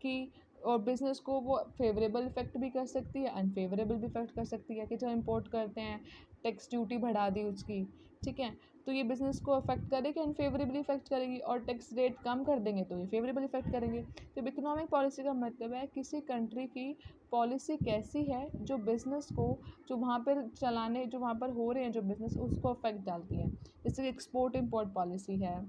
कि, और बिज़नेस को वो फेवरेबल इफ़ेक्ट भी कर सकती है, अनफेवरेबल भी इफ़ेक्ट कर सकती है कि जब इंपोर्ट करते हैं टैक्स ड्यूटी बढ़ा दी उसकी, ठीक है, तो ये बिज़नेस को अफेक्ट करेगी, अनफेवरेबली इफेक्ट करेगी, और टैक्स रेट कम कर देंगे तो ये फेवरेबल इफेक्ट करेंगे। तो इकोनॉमिक पॉलिसी का मतलब है किसी कंट्री की पॉलिसी कैसी है जो बिज़नेस को, जो वहाँ पर चलाने, जो वहाँ पर हो रहे हैं जो बिज़नेस, उसको अफेक्ट डालती है। जैसे एक्सपोर्ट इम्पोर्ट पॉलिसी है,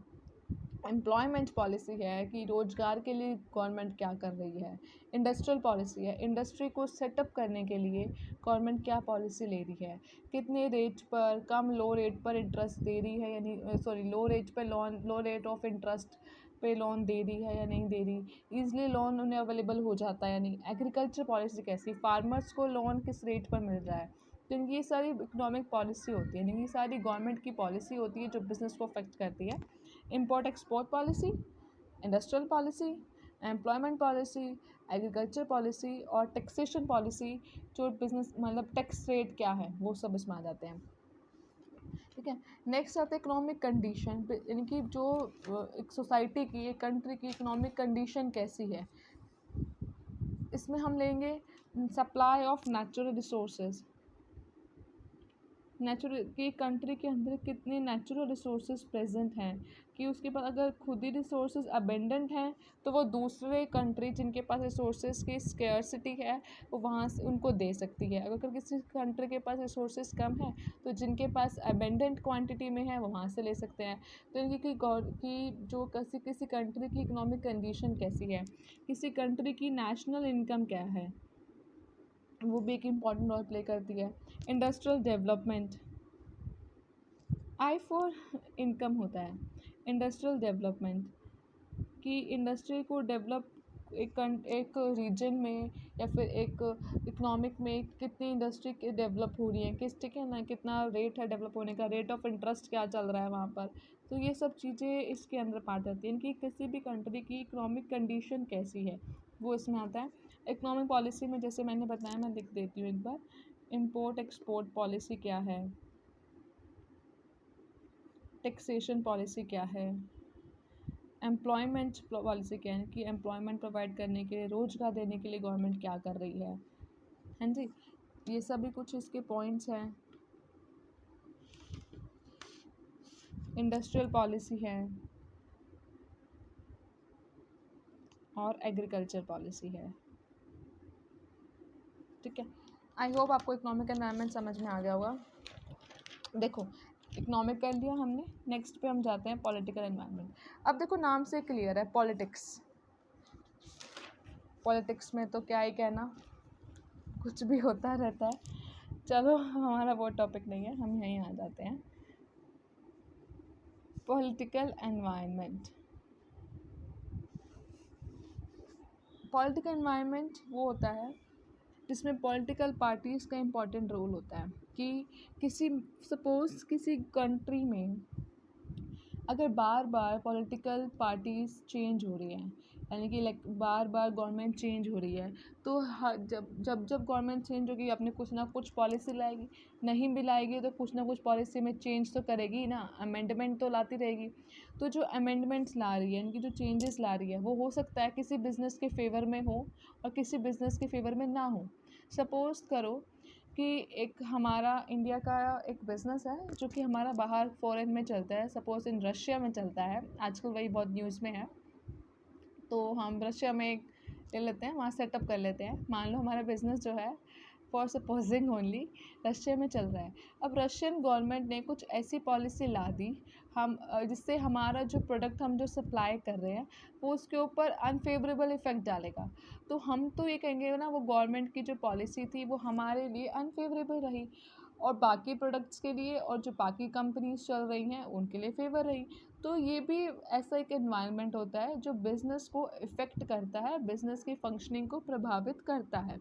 एम्प्लॉयमेंट पॉलिसी है कि रोज़गार के लिए गवर्नमेंट क्या कर रही है, इंडस्ट्रियल पॉलिसी है, इंडस्ट्री को सेटअप करने के लिए गवर्नमेंट क्या पॉलिसी ले रही है, कितने रेट पर, कम लो रेट पर इंटरेस्ट दे रही है, यानी सॉरी लो रेट पर loan, low rate of interest पे लोन दे रही है या नहीं दे रही, ईजिली लोन उन्हें अवेलेबल हो जाता है या नहीं, एग्रीकल्चर पॉलिसी कैसी, फार्मर्स को लोन किस रेट पर मिल रहा है। तो ये सारी इकोनॉमिक पॉलिसी होती है, यानी ये सारी गवर्नमेंट की पॉलिसी होती है जो बिज़नेस को अफेक्ट करती है। Import export policy, industrial policy, employment policy, agriculture policy और टैक्सेशन पॉलिसी, जो बिजनेस मतलब टैक्स रेट क्या है वो सब इसमें आ जाते हैं। ठीक है, नेक्स्ट आता है इकोनॉमिक कंडीशन, यानी कि जो एक सोसाइटी की, एक कंट्री की इकोनॉमिक कंडीशन कैसी है। इसमें हम लेंगे supply of natural resources, natural कि कंट्री के अंदर कितने नेचुरल रिसोर्सेज प्रेजेंट हैं, कि उसके पास अगर खुद ही रिसोर्सेज अबेंडेंट हैं तो वो दूसरे कंट्री जिनके पास रिसोर्सेज की स्केर्सिटी है वो वहाँ से उनको दे सकती है। अगर किसी कंट्री के पास रिसोर्सेज कम है तो जिनके पास अबेंडेंट क्वांटिटी में है वो वहाँ से ले सकते हैं। तो इनकी की जो किसी कंट्री की इकोनॉमिक कंडीशन कैसी है, किसी कंट्री की नेशनल इनकम क्या है, वो भी एक इम्पॉर्टेंट रोल प्ले करती है। Industrial development, I for income होता है इंडस्ट्रियल डेवलपमेंट, कि इंडस्ट्री को डेवलप एक रीजन में या फिर एक इकोनॉमिक में कितनी इंडस्ट्री डेवलप हो रही है, किस, ठीक है ना, कितना रेट है डेवलप होने का, रेट ऑफ इंटरेस्ट क्या चल रहा है वहाँ पर। तो ये सब चीज़ें इसके अंदर पार्ट आती हैं कि किसी भी कंट्री की इकोनॉमिक कंडीशन कैसी है वो इसमें आता है। इकोनॉमिक पॉलिसी में जैसे मैंने बताया, मैं लिख देती हूँ एक बार, इम्पोर्ट एक्सपोर्ट पॉलिसी क्या है, टैक्सेशन पॉलिसी क्या है, एम्प्लॉयमेंट पॉलिसी क्या है कि एम्प्लॉयमेंट प्रोवाइड करने के लिए, रोज़गार देने के लिए गवर्नमेंट क्या कर रही है। हाँ जी, ये सभी कुछ इसके पॉइंट्स हैं। इंडस्ट्रियल पॉलिसी है और एग्रीकल्चर पॉलिसी है। ठीक है, आई होप आपको इकोनॉमिक एनवायरनमेंट समझ में आ गया होगा। देखो, इकोनॉमिक कर लिया हमने, नेक्स्ट पे हम जाते हैं पॉलिटिकल एनवायरनमेंट। अब देखो नाम से क्लियर है, पॉलिटिक्स। पॉलिटिक्स में तो क्या ही कहना, कुछ भी होता रहता है। चलो हमारा वो टॉपिक नहीं है, हम यहीं आ जाते हैं। पॉलिटिकल एनवायरनमेंट, पॉलिटिकल एनवायरनमेंट वो होता है जिसमें पॉलिटिकल पार्टीज़ का इम्पॉर्टेंट रोल होता है कि किसी, सपोज़ किसी कंट्री में अगर बार बार पॉलिटिकल पार्टीज चेंज हो रही हैं, यानी कि लाइक बार बार गवर्नमेंट चेंज हो रही है, तो जब गवर्नमेंट चेंज होगी अपने कुछ ना कुछ पॉलिसी लाएगी, नहीं भी लाएगी तो कुछ ना कुछ पॉलिसी में चेंज तो करेगी ही ना, अमेंडमेंट तो लाती रहेगी। तो जो अमेंडमेंट्स ला रही है, यानी कि जो चेंजेस ला रही है, वो हो सकता है किसी बिज़नेस के फेवर में हो और किसी बिज़नेस के फेवर में ना हो। सपोज़ करो कि एक हमारा इंडिया का एक बिज़नेस है जो कि हमारा बाहर फॉरेन में चलता है, सपोज़ इन रशिया में चलता है, आजकल वही बहुत न्यूज़ में है। तो हम रशिया में एक ले लेते हैं, वहाँ सेटअप कर लेते हैं। मान लो हमारा बिज़नेस जो है फॉर सपोजिंग ओनली रशिया में चल रहा है। अब रशियन गवर्नमेंट ने कुछ ऐसी पॉलिसी ला दी जिससे हमारा जो प्रोडक्ट हम जो सप्लाई कर रहे हैं वो उसके ऊपर अनफेवरेबल इफ़ेक्ट डालेगा। तो हम तो ये कहेंगे ना, वो गवर्नमेंट की जो पॉलिसी थी वो हमारे लिए अनफेवरेबल रही, और बाकी प्रोडक्ट्स के लिए और जो बाकी कंपनीज चल रही हैं उनके लिए फेवर रही। तो ये भी ऐसा एक एनवायरनमेंट होता है जो बिज़नेस को इफ़ेक्ट करता है, बिज़नेस की फंक्शनिंग को प्रभावित करता है।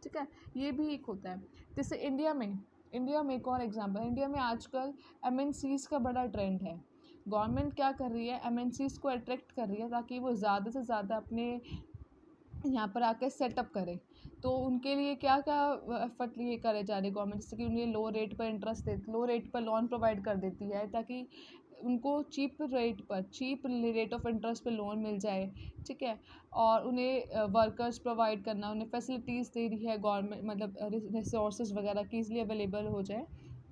ठीक है, ये भी एक होता है। जैसे इंडिया में एक और एग्जांपल है। इंडिया में आजकल एमएनसीज़ का बड़ा ट्रेंड है। गवर्नमेंट क्या कर रही है, एमएनसीज़ को अट्रैक्ट कर रही है ताकि वो ज़्यादा से ज़्यादा अपने यहाँ पर आके सेटअप करें। तो उनके लिए क्या क्या एफर्ट लिए करे जा रहे गवर्नमेंट, जैसे कि उन्हें लो रेट पर लोन प्रोवाइड कर देती है ताकि उनको चीप रेट ऑफ इंटरेस्ट पे लोन मिल जाए। ठीक है, और उन्हें वर्कर्स प्रोवाइड करना, उन्हें फैसिलिटीज़ दे रही है गवर्नमेंट, मतलब रिसोर्सेज वगैरह की ईज़िली अवेलेबल हो जाए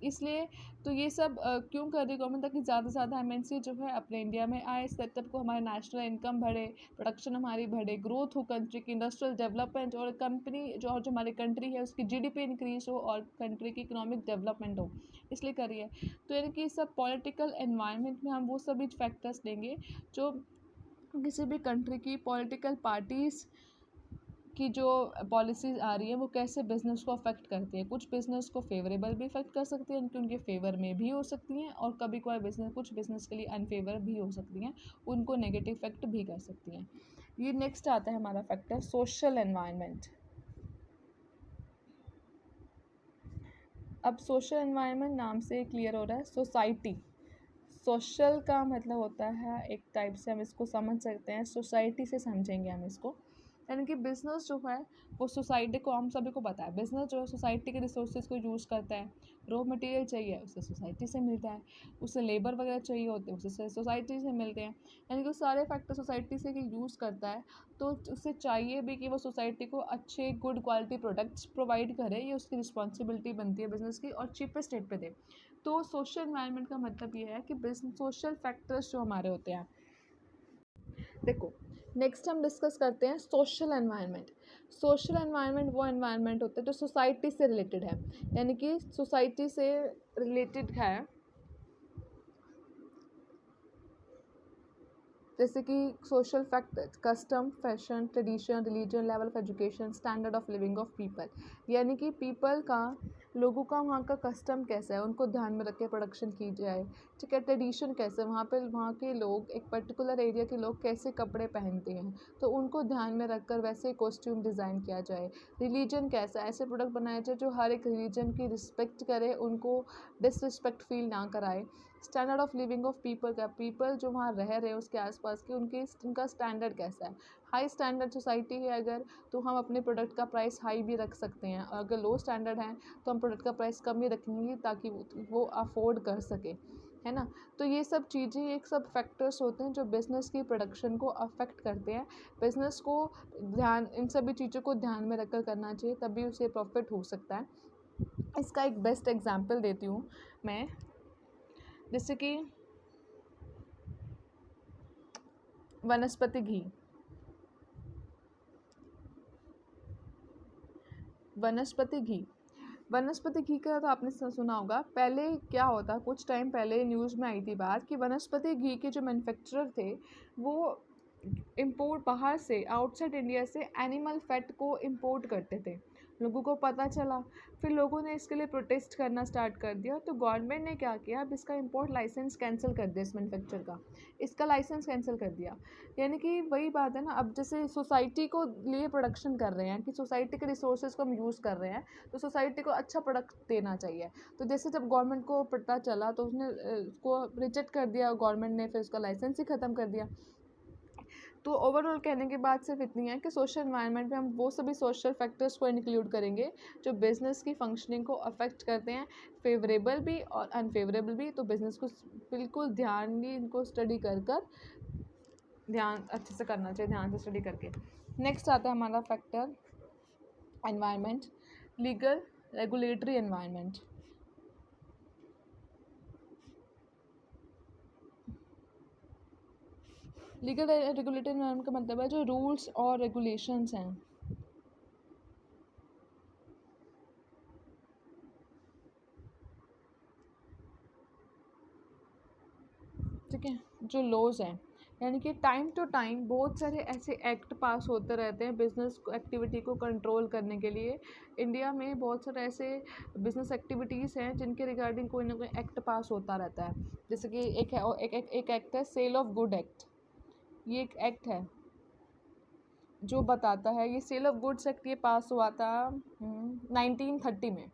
इसलिए। तो ये सब क्यों कर रही है गवर्नमेंट, ताकि ज़्यादा से ज़्यादा एमएनसी जो है अपने इंडिया में आए, सेटअप को, हमारे नेशनल इनकम बढ़े, प्रोडक्शन हमारी बढ़े, ग्रोथ हो कंट्री की, इंडस्ट्रियल डेवलपमेंट, और कंपनी जो हमारी कंट्री है उसकी जीडीपी इंक्रीज हो और कंट्री की इकोनॉमिक डेवलपमेंट हो, इसलिए करिए। तो यानी कि सब पॉलिटिकल एनवायरनमेंट में हम वो सभी फैक्टर्स लेंगे जो किसी भी कंट्री की पॉलिटिकल पार्टीज़ की जो पॉलिसीज़ आ रही है वो कैसे बिज़नेस को अफेक्ट करती है। कुछ बिज़नेस को फेवरेबल भी इफ़ेक्ट कर सकती है, उनके उनके फेवर में भी हो सकती हैं, और कभी कभार कुछ बिज़नेस के लिए अनफेवर भी हो सकती हैं, उनको नेगेटिव इफेक्ट भी कर सकती हैं। ये नेक्स्ट आता है हमारा फैक्टर सोशल एनवायरनमेंट। अब सोशल एनवायरनमेंट नाम से क्लियर हो रहा है सोसाइटी। सोशल का मतलब होता है, एक टाइप से हम इसको समझ सकते हैं, सोसाइटी से समझेंगे हम इसको। यानी कि बिज़नेस जो है वो सोसाइटी को, हम सभी को पता है बिज़नेस जो है सोसाइटी के रिसोर्सेज को यूज़ करता है। रॉ मटेरियल चाहिए उसे सोसाइटी से मिलता है, उसे लेबर वगैरह चाहिए होते हैं उसे सोसाइटी से मिलते हैं, यानी कि सारे फैक्टर सोसाइटी से यूज़ करता है। तो उसे चाहिए भी कि वो सोसाइटी को अच्छे गुड क्वालिटी प्रोडक्ट्स प्रोवाइड करे, ये उसकी रिस्पॉन्सिबिलिटी बनती है बिज़नेस की, और चीपेस्ट रेट पे दे। तो सोशल एनवायरनमेंट का मतलब ये है कि बिजनेस सोशल फैक्टर्स जो हमारे होते हैं। देखो, नेक्स्ट हम डिस्कस करते हैं सोशल एनवायरनमेंट। सोशल एनवायरनमेंट वो एनवायरनमेंट होता है जो सोसाइटी से रिलेटेड है, यानी कि सोसाइटी से रिलेटेड है, जैसे कि social factor, custom, fashion, tradition, religion, level of education, standard of living of people. यानी कि पीपल का, लोगों का वहाँ का कस्टम कैसा है उनको ध्यान में रख के प्रोडक्शन की जाए। ठीक है, ट्रेडिशन कैसे है वहाँ पे, वहाँ के लोग, एक पर्टिकुलर एरिया के लोग कैसे कपड़े पहनते हैं तो उनको ध्यान में रखकर वैसे कॉस्ट्यूम डिज़ाइन किया जाए। रिलीजन कैसा है, ऐसे प्रोडक्ट बनाए जाए जो हर एक रिलीजन की रिस्पेक्ट करे, उनको डिसरिस्पेक्ट फील ना कराए। Standard of living of people का, पीपल जो वहाँ रह रहे हैं उसके आसपास के, उनका स्टैंडर्ड कैसा है। हाई स्टैंडर्ड सोसाइटी है अगर, तो हम अपने प्रोडक्ट का प्राइस हाई भी रख सकते हैं, और अगर लो स्टैंडर्ड है तो हम प्रोडक्ट का प्राइस कम ही रखेंगे ताकि वो अफोर्ड कर सके, है ना। तो ये सब चीज़ें, एक सब फैक्टर्स होते हैं जो बिज़नेस की प्रोडक्शन को अफेक्ट करते हैं। बिज़नेस को इन सभी चीज़ों को ध्यान में रखकर करना चाहिए, तभी उसे प्रॉफिट हो सकता है। इसका एक बेस्ट एग्जाम्पल देती हूँ मैं, जैसे कि वनस्पति घी। वनस्पति घी वनस्पति घी का तो आपने सुना होगा। पहले क्या होता, कुछ टाइम पहले न्यूज़ में आई थी बात कि वनस्पति घी के जो मैन्युफैक्चरर थे वो इंपोर्ट, बाहर से, आउटसाइड इंडिया से एनिमल फैट को इंपोर्ट करते थे। लोगों को पता चला, फिर लोगों ने इसके लिए प्रोटेस्ट करना स्टार्ट कर दिया। तो गवर्नमेंट ने क्या किया, अब इसका इंपोर्ट लाइसेंस कैंसिल कर दिया, इस मैन्युफैक्चर का इसका लाइसेंस कैंसिल कर दिया। यानी कि वही बात है ना, अब जैसे सोसाइटी को लिए प्रोडक्शन कर रहे हैं कि सोसाइटी के रिसोर्सेज को हम यूज़ कर रहे हैं, तो सोसाइटी को अच्छा प्रोडक्ट देना चाहिए। तो जैसे जब गवर्नमेंट को पता चला तो उसने उसको रिजेक्ट कर दिया गवर्नमेंट ने, फिर उसका लाइसेंस ही ख़त्म कर दिया। तो ओवरऑल कहने की बात सिर्फ इतनी है कि सोशल एनवायरनमेंट में हम वो सभी सोशल फैक्टर्स को इंक्लूड करेंगे जो बिज़नेस की फंक्शनिंग को अफेक्ट करते हैं, फेवरेबल भी और अनफेवरेबल भी। तो बिज़नेस को बिल्कुल ध्यान इनको स्टडी कर ध्यान अच्छे से करना चाहिए, ध्यान से स्टडी करके। नेक्स्ट आता है हमारा factor environment, legal regulatory environment. Legal regulatory environment का मतलब है जो रूल्स और रेगुलेशंस हैं, ठीक है, जो लॉज हैं। यानी कि टाइम टू टाइम बहुत सारे ऐसे एक्ट पास होते रहते हैं बिज़नेस एक्टिविटी को कंट्रोल करने के लिए। इंडिया में बहुत सारे ऐसे बिज़नेस एक्टिविटीज़ हैं जिनके रिगार्डिंग कोई ना कोई एक्ट पास होता रहता है। जैसे कि एक एक्ट है सेल ऑफ गुड एक्ट। ये एक एक्ट है जो बताता है, ये सेल ऑफ गुड्स एक्ट ये पास हुआ था 1930 में।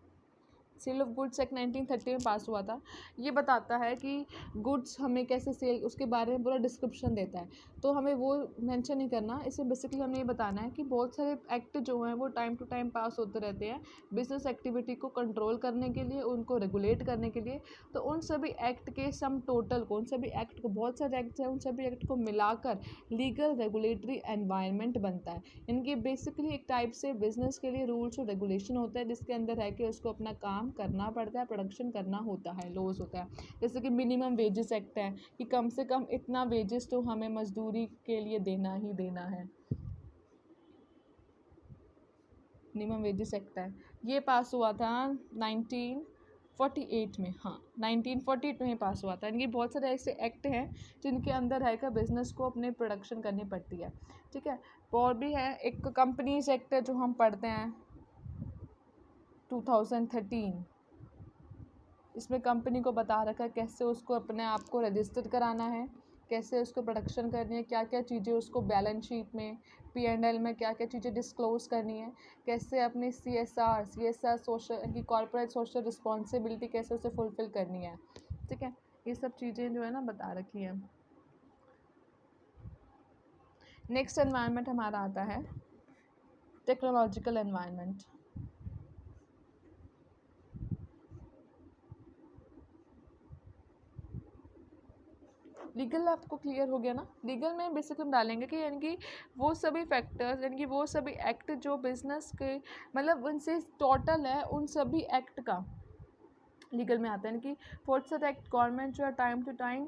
सेल ऑफ गुड्स एक्ट 1930 में पास हुआ था। ये बताता है कि गुड्स हमें कैसे सेल, उसके बारे में पूरा डिस्क्रिप्शन देता है। तो हमें वो मेंशन नहीं करना, इसमें बेसिकली हमें ये बताना है कि बहुत सारे एक्ट जो हैं वो टाइम टू टाइम पास होते रहते हैं बिज़नेस एक्टिविटी को कंट्रोल करने के लिए, उनको रेगुलेट करने के लिए। तो उन सभी एक्ट के सम टोटल को, उन सभी एक्ट को, बहुत सारे एक्ट हैं, उन सभी एक्ट को मिलाकर लीगल रेगुलेटरी एनवायरनमेंट बनता है। इनकी बेसिकली एक टाइप से बिज़नेस के लिए रूल्स और रेगुलेशन होता है जिसके अंदर रह के उसको अपना काम करना पड़ता है, प्रोडक्शन करना होता है, लॉज होता है। जैसे कि मिनिमम वेजेस एक्ट है कि कम से कम इतना वेजेस तो हमें मजदूरी के लिए देना ही देना है। मिनिमम वेजेस एक्ट है, ये पास हुआ था 1948 में। हाँ, 1948 में पास हुआ था। इनके बहुत सारे ऐसे एक्ट हैं जिनके अंदर रहकर बिज़नेस को अपने प्रोडक्शन करनी पड़ती है, ठीक है। और भी है, एक कंपनीज एक्ट है जो हम पढ़ते हैं 2013। इसमें कंपनी को बता रखा है कैसे उसको अपने आप को रजिस्टर कराना है, कैसे उसको प्रोडक्शन करनी है, क्या क्या चीज़ें उसको बैलेंस शीट में, P&L में क्या क्या चीज़ें डिस्क्लोज करनी है, कैसे अपनी CSR सोशल की कॉर्पोरेट सोशल रिस्पॉन्सिबिलिटी कैसे उसे फुलफ़िल करनी है, ठीक है। ये सब चीज़ें जो है ना बता रखी हैं। नेक्स्ट एनवायरनमेंट हमारा आता है टेक्नोलॉजिकल एनवायरनमेंट। लीगल आपको क्लियर हो गया ना। लीगल में बेसिकली हम डालेंगे कि यानी कि वो सभी फैक्टर्स, यानी कि वो सभी एक्ट जो बिजनेस के मतलब उनसे टोटल है उन सभी एक्ट का लीगल में आता है। यानी कि बहुत सारे एक्ट गवर्नमेंट जो है टाइम टू टाइम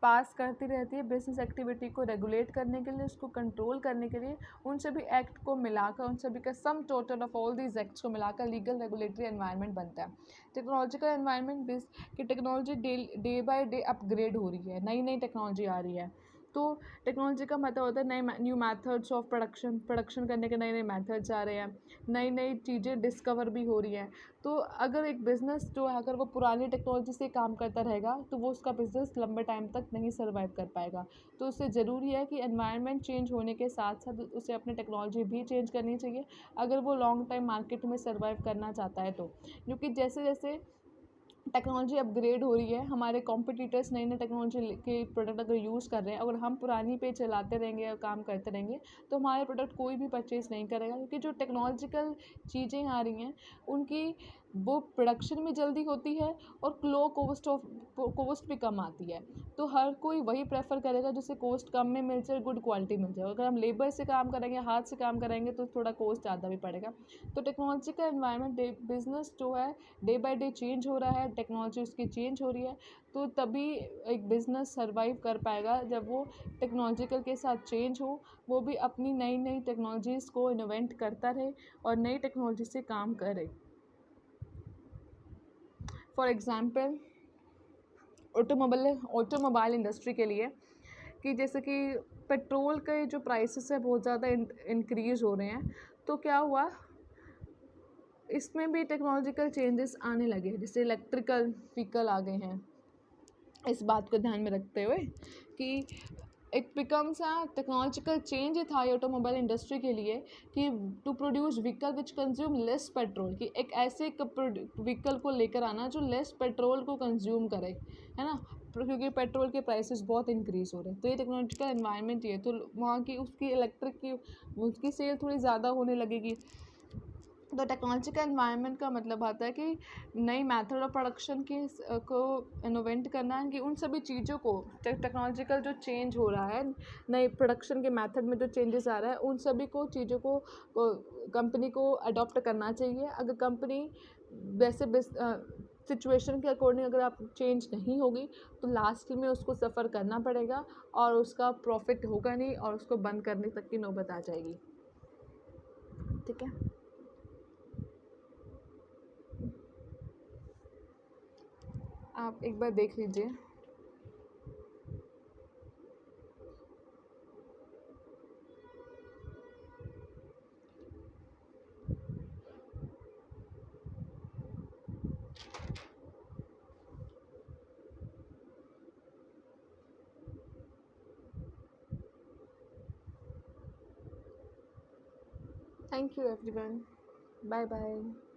पास करती रहती है बिज़नेस एक्टिविटी को रेगुलेट करने के लिए, उसको कंट्रोल करने के लिए। उन सभी एक्ट को मिलाकर, उन सभी का सम total of all these acts को मिलाकर लीगल रेगुलेटरी एनवायरनमेंट बनता है। टेक्नोलॉजिकल एनवायरनमेंट बेस कि technology day by day upgrade हो रही है, नई नई टेक्नोलॉजी आ रही है। तो टेक्नोलॉजी का मतलब होता है नए न्यू मैथड्स ऑफ प्रोडक्शन करने के नए नए मैथड्स आ रहे हैं, नई नई चीज़ें डिस्कवर भी हो रही हैं। तो अगर एक बिज़नेस जो है अगर वो पुरानी टेक्नोलॉजी से काम करता रहेगा तो वो उसका बिज़नेस लंबे टाइम तक नहीं सर्वाइव कर पाएगा। तो उससे ज़रूरी है कि एनवायरनमेंट चेंज होने के साथ साथ उसे अपनी टेक्नोलॉजी भी चेंज करनी चाहिए अगर वो लॉन्ग टाइम मार्केट में सर्वाइव करना चाहता है। तो क्योंकि जैसे जैसे टेक्नोलॉजी अपग्रेड हो रही है, हमारे कॉम्पिटिटर्स नई नई टेक्नोलॉजी के प्रोडक्ट अगर यूज़ कर रहे हैं, अगर हम पुरानी पे चलाते रहेंगे और काम करते रहेंगे तो हमारे प्रोडक्ट कोई भी परचेज़ नहीं करेगा। क्योंकि जो टेक्नोलॉजिकल चीज़ें आ रही हैं उनकी वो प्रोडक्शन में जल्दी होती है और लो कॉस्ट भी कम आती है। तो हर कोई वही प्रेफर करेगा जिससे कॉस्ट कम में मिल जाए, गुड क्वालिटी मिल जाए। अगर हम लेबर से काम करेंगे, हाथ से काम करेंगे तो थोड़ा कॉस्ट ज़्यादा भी पड़ेगा। तो टेक्नोलॉजिकल एनवायरनमेंट बिज़नेस जो है डे बाय डे चेंज हो रहा है, टेक्नोलॉजी उसकी चेंज हो रही है। तो तभी एक बिज़नेस सर्वाइव कर पाएगा जब वो टेक्नोलॉजिकल के साथ चेंज हो, वो भी अपनी नई नई टेक्नोलॉजीज़ को इन्वेंट करता रहे और नई टेक्नोलॉजी से काम करे। फॉर एग्ज़ाम्पल ऑटोमोबाइल इंडस्ट्री के लिए कि जैसे कि पेट्रोल के जो प्राइसेस है बहुत ज़्यादा इंक्रीज़ हो रहे हैं। तो क्या हुआ, इसमें भी टेक्नोलॉजिकल चेंजेस आने लगे हैं, जैसे इलेक्ट्रिकल व्हीकल आ गए हैं। इस बात को ध्यान में रखते हुए कि it becomes a technological change था ये ऑटोमोबाइल इंडस्ट्री के लिए कि to produce vehicle which consume less petrol, कि एक ऐसे व्हीकल को लेकर आना जो लेस पेट्रोल को कंज्यूम करे, है ना, क्योंकि पेट्रोल के प्राइसेस बहुत इंक्रीज़ हो रहे हैं। तो ये टेक्नोलॉजिकल एनवायरनमेंट ही है, तो वहाँ की उसकी इलेक्ट्रिक की उसकी सेल थोड़ी ज़्यादा होने लगेगी। तो टेक्नोलॉजिकल एनवायरनमेंट का मतलब आता है कि नई मेथड ऑफ प्रोडक्शन की को इनोवेट करना है, कि उन सभी चीज़ों को टेक्नोलॉजिकल जो चेंज हो रहा है, नए प्रोडक्शन के मेथड में जो चेंजेस आ रहा है, उन सभी को चीज़ों को कंपनी को अडॉप्ट करना चाहिए। अगर कंपनी वैसे सिचुएशन के अकॉर्डिंग अगर आप चेंज नहीं होगी तो लास्ट में उसको सफ़र करना पड़ेगा और उसका प्रॉफिट होगा नहीं और उसको बंद करने तक की नौबत आ जाएगी। ठीक है, आप एक बार देख लीजिए। Thank you everyone. Bye bye.